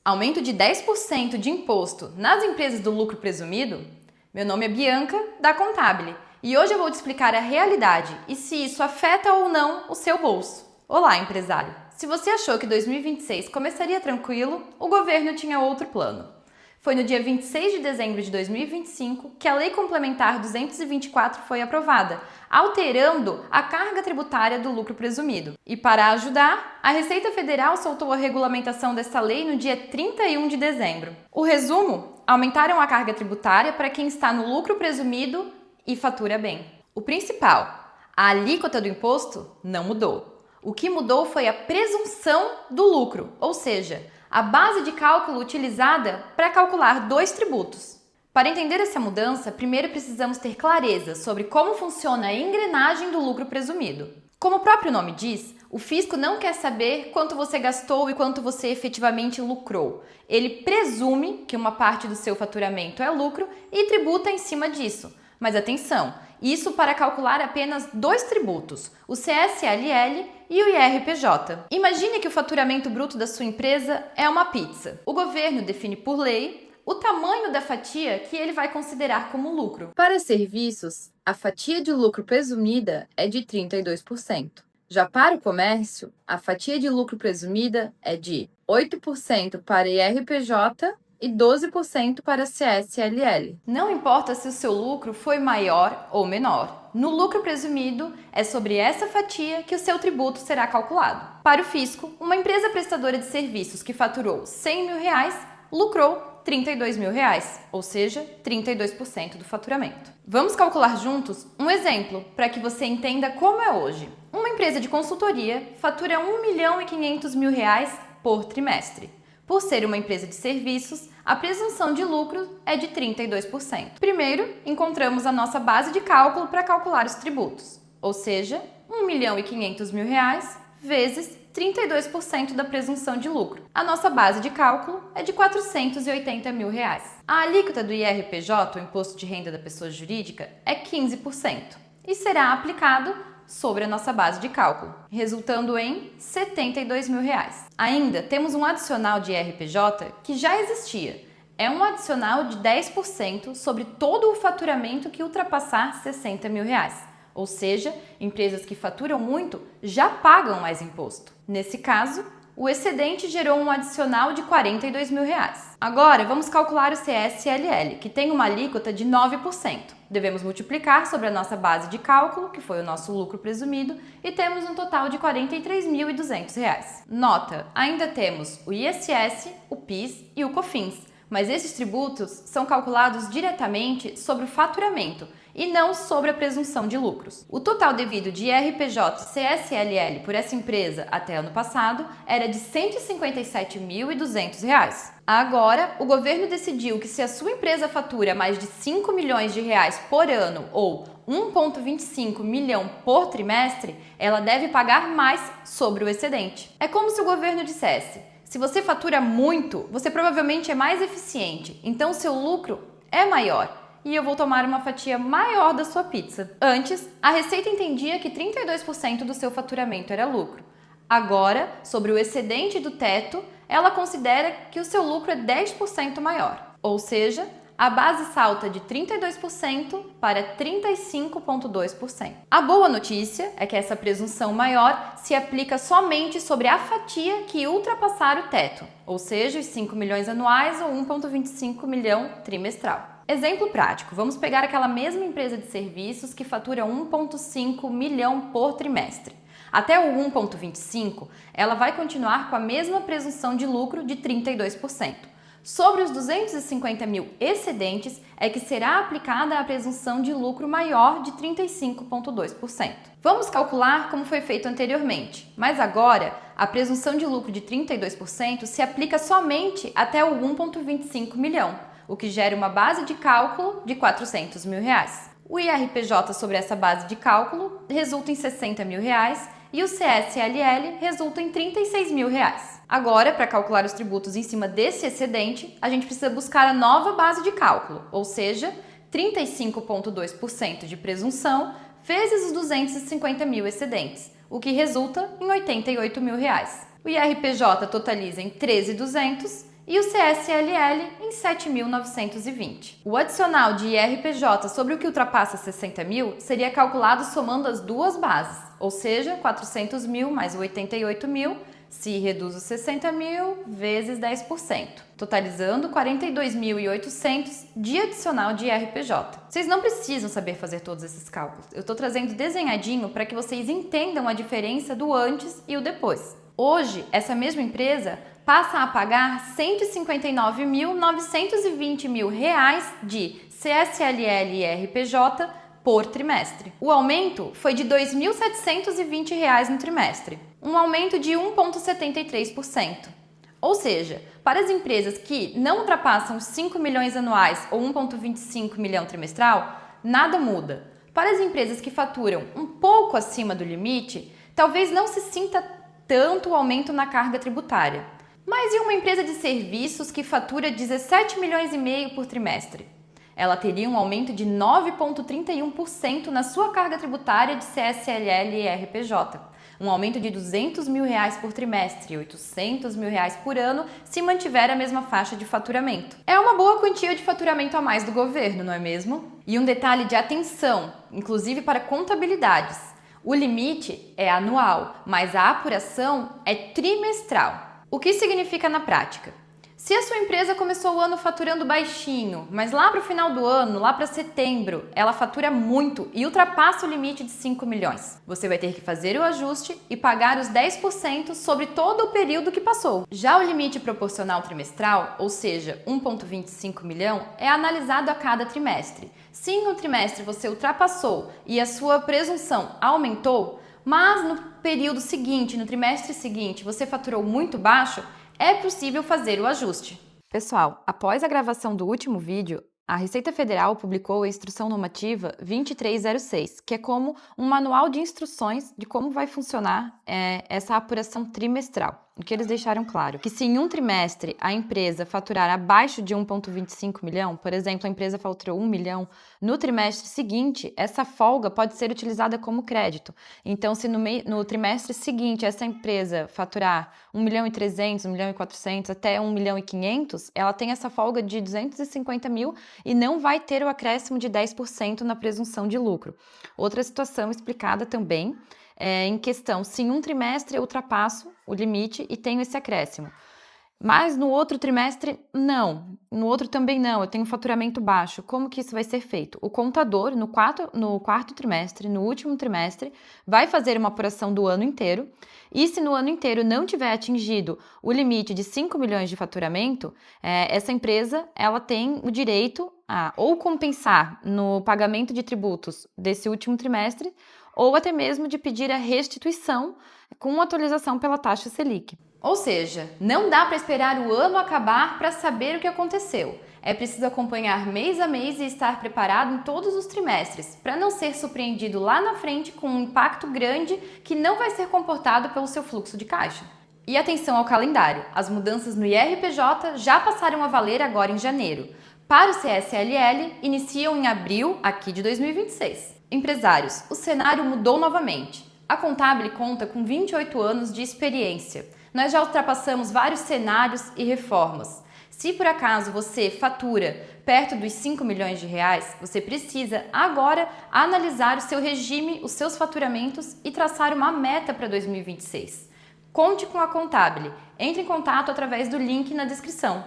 Aumento de 10% de imposto nas empresas do lucro presumido? Meu nome é Bianca, da Contabile, e hoje eu vou te explicar a realidade e se isso afeta ou não o seu bolso. Olá, empresário! Se você achou que 2026 começaria tranquilo, o governo tinha outro plano. Foi no dia 26 de dezembro de 2025 que a Lei Complementar 224 foi aprovada, alterando a carga tributária do lucro presumido. E para ajudar, a Receita Federal soltou a regulamentação desta lei no dia 31 de dezembro. O resumo? Aumentaram a carga tributária para quem está no lucro presumido e fatura bem. O principal, a alíquota do imposto não mudou. O que mudou foi a presunção do lucro, ou seja, a base de cálculo utilizada para calcular dois tributos. Para entender essa mudança, primeiro precisamos ter clareza sobre como funciona a engrenagem do lucro presumido. Como o próprio nome diz, o fisco não quer saber quanto você gastou e quanto você efetivamente lucrou. Ele presume que uma parte do seu faturamento é lucro e tributa em cima disso. Mas atenção, isso para calcular apenas dois tributos, o CSLL e o IRPJ. Imagine que o faturamento bruto da sua empresa é uma pizza. O governo define por lei o tamanho da fatia que ele vai considerar como lucro. Para serviços, a fatia de lucro presumida é de 32%. Já para o comércio, a fatia de lucro presumida é de 8% para IRPJ e 12% para CSLL. Não importa se o seu lucro foi maior ou menor. No lucro presumido, é sobre essa fatia que o seu tributo será calculado. Para o fisco, uma empresa prestadora de serviços que faturou R$100 mil lucrou R$32 mil, ou seja, 32% do faturamento. Vamos calcular juntos um exemplo para que você entenda como é hoje. Uma empresa de consultoria fatura R$1.500.000 por trimestre. Por ser uma empresa de serviços, a presunção de lucro é de 32%. Primeiro, encontramos a nossa base de cálculo para calcular os tributos, ou seja, R$1.500.000 vezes 32% da presunção de lucro. A nossa base de cálculo é de R$480 mil. A alíquota do IRPJ, o Imposto de Renda da Pessoa Jurídica, é 15% e será aplicado sobre a nossa base de cálculo, resultando em R$72 mil. Ainda temos um adicional de IRPJ que já existia. É um adicional de 10% sobre todo o faturamento que ultrapassar R$60 mil. Ou seja, empresas que faturam muito já pagam mais imposto. Nesse caso, o excedente gerou um adicional de R$42 mil. Agora, vamos calcular o CSLL, que tem uma alíquota de 9%. Devemos multiplicar sobre a nossa base de cálculo, que foi o nosso lucro presumido, e temos um total de R$43.200. Nota, ainda temos o ISS, o PIS e o COFINS, mas esses tributos são calculados diretamente sobre o faturamento e não sobre a presunção de lucros. O total devido de IRPJ e CSLL por essa empresa até ano passado era de R$157.200. Agora, o governo decidiu que se a sua empresa fatura mais de R$5 milhões por ano ou R$1,25 milhão por trimestre, ela deve pagar mais sobre o excedente. É como se o governo dissesse: se você fatura muito, você provavelmente é mais eficiente, então seu lucro é maior e eu vou tomar uma fatia maior da sua pizza. Antes, a Receita entendia que 32% do seu faturamento era lucro. Agora, sobre o excedente do teto, ela considera que o seu lucro é 10% maior. Ou seja, a base salta de 32% para 35,2%. A boa notícia é que essa presunção maior se aplica somente sobre a fatia que ultrapassar o teto, ou seja, os 5 milhões anuais ou 1,25 milhão trimestral. Exemplo prático, vamos pegar aquela mesma empresa de serviços que fatura 1,5 milhão por trimestre. Até o 1,25, ela vai continuar com a mesma presunção de lucro de 32%. Sobre os 250 mil excedentes é que será aplicada a presunção de lucro maior de 35,2%. Vamos calcular como foi feito anteriormente, mas agora a presunção de lucro de 32% se aplica somente até o 1,25 milhão, o que gera uma base de cálculo de R$400 mil. O IRPJ sobre essa base de cálculo resulta em R$60 mil e o CSLL resulta em R$36 mil. Agora, para calcular os tributos em cima desse excedente, a gente precisa buscar a nova base de cálculo, ou seja, 35,2% de presunção vezes os 250 mil excedentes, o que resulta em R$88 mil. O IRPJ totaliza em 13.200 e o CSLL em 7.920. O adicional de IRPJ sobre o que ultrapassa 60 mil seria calculado somando as duas bases, ou seja, 400 mil mais 88 mil, se reduz os 60 mil vezes 10%, totalizando 42.800 de adicional de IRPJ. Vocês não precisam saber fazer todos esses cálculos. Eu estou trazendo desenhadinho para que vocês entendam a diferença do antes e o depois. Hoje, essa mesma empresa passa a pagar R$ 159.920 de CSLL e IRPJ por trimestre. O aumento foi de R$ 2.720 no trimestre, um aumento de 1,73%. Ou seja, para as empresas que não ultrapassam os 5 milhões anuais ou 1,25 milhão trimestral, nada muda. Para as empresas que faturam um pouco acima do limite, talvez não se sinta tanto o aumento na carga tributária. Mas e uma empresa de serviços que fatura 17 milhões e meio por trimestre? Ela teria um aumento de 9,31% na sua carga tributária de CSLL e IRPJ, um aumento de R$ 200 mil por trimestre e R$ 800 mil por ano se mantiver a mesma faixa de faturamento. É uma boa quantia de faturamento a mais do governo, não é mesmo? E um detalhe de atenção, inclusive para contabilidades: o limite é anual, mas a apuração é trimestral. O que significa na prática? Se a sua empresa começou o ano faturando baixinho, mas lá para o final do ano, lá para setembro, ela fatura muito e ultrapassa o limite de 5 milhões, você vai ter que fazer o ajuste e pagar os 10% sobre todo o período que passou. Já o limite proporcional trimestral, ou seja, 1,25 milhão, é analisado a cada trimestre. Se em um trimestre você ultrapassou e a sua presunção aumentou, mas no período seguinte, no trimestre seguinte, você faturou muito baixo, é possível fazer o ajuste. Pessoal, após a gravação do último vídeo, a Receita Federal publicou a Instrução Normativa 2306, que é como um manual de instruções de como vai funcionar essa apuração trimestral. O que eles deixaram claro? Que se em um trimestre a empresa faturar abaixo de 1,25 milhão, por exemplo, a empresa faturou 1 milhão, no trimestre seguinte, essa folga pode ser utilizada como crédito. Então, se no trimestre seguinte essa empresa faturar 1 milhão e 300, 1 milhão e 400, até 1 milhão e 500, ela tem essa folga de 250 mil e não vai ter o acréscimo de 10% na presunção de lucro. Outra situação explicada também em questão, se em um trimestre eu ultrapasso o limite e tenho esse acréscimo, mas no outro trimestre não, no outro também não, eu tenho faturamento baixo, como que isso vai ser feito? O contador, no quarto trimestre, no último trimestre, vai fazer uma apuração do ano inteiro e se no ano inteiro não tiver atingido o limite de 5 milhões de faturamento, essa empresa ela tem o direito a ou compensar no pagamento de tributos desse último trimestre ou até mesmo de pedir a restituição com atualização pela taxa Selic. Ou seja, não dá para esperar o ano acabar para saber o que aconteceu. É preciso acompanhar mês a mês e estar preparado em todos os trimestres, para não ser surpreendido lá na frente com um impacto grande que não vai ser comportado pelo seu fluxo de caixa. E atenção ao calendário, as mudanças no IRPJ já passaram a valer agora em janeiro. Para o CSLL, iniciam em abril aqui de 2026. Empresários, o cenário mudou novamente. A Contábil conta com 28 anos de experiência. Nós já ultrapassamos vários cenários e reformas. Se por acaso você fatura perto dos 5 milhões de reais, você precisa agora analisar o seu regime, os seus faturamentos e traçar uma meta para 2026. Conte com a Contábil. Entre em contato através do link na descrição.